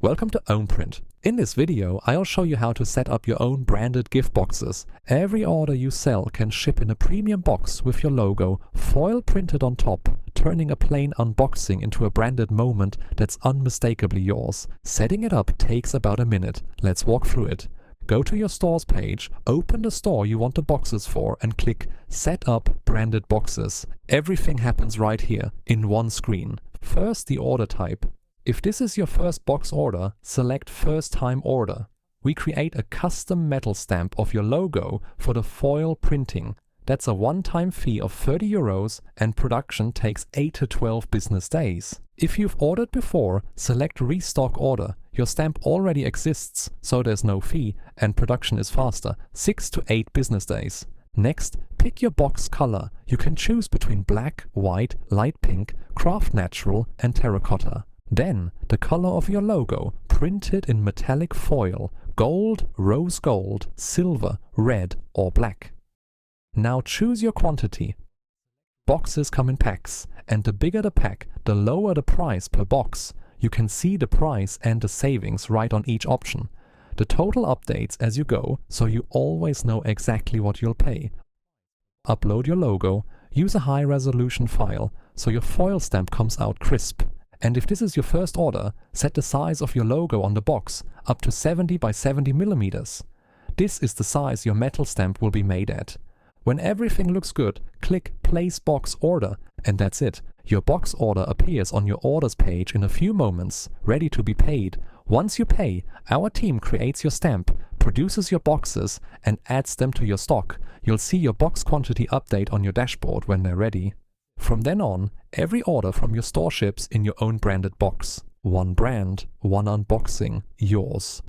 Welcome to Ownprint. In this video, I'll show you how to set up your own branded gift boxes. Every order you sell can ship in a premium box with your logo, foil printed on top, turning a plain unboxing into a branded moment that's unmistakably yours. Setting it up takes about a minute. Let's walk through it. Go to your stores page, open the store you want the boxes for, and click Set up branded boxes. Everything happens right here, in one screen. First, the order type. If this is your first box order, select First Time Order. We create a custom metal stamp of your logo for the foil printing. That's a one-time fee of €30 and production takes 8 to 12 business days. If you've ordered before, select Restock Order. Your stamp already exists, so there's no fee, and production is faster, 6 to 8 business days. Next, pick your box color. You can choose between black, white, light pink, craft natural, and terracotta. Then, the color of your logo, printed in metallic foil, gold, rose gold, silver, red, or black. Now choose your quantity. Boxes come in packs, and the bigger the pack, the lower the price per box. You can see the price and the savings right on each option. The total updates as you go, so you always know exactly what you'll pay. Upload your logo, use a high-resolution file, so your foil stamp comes out crisp. And if this is your first order, set the size of your logo on the box up to 70 by 70 millimeters. This is the size your metal stamp will be made at. When everything looks good, click Place Box Order, and that's it. Your box order appears on your orders page in a few moments, ready to be paid. Once you pay, our team creates your stamp, produces your boxes, and adds them to your stock. You'll see your box quantity update on your dashboard when they're ready. From then on, every order from your store ships in your own branded box. One brand, one unboxing, yours.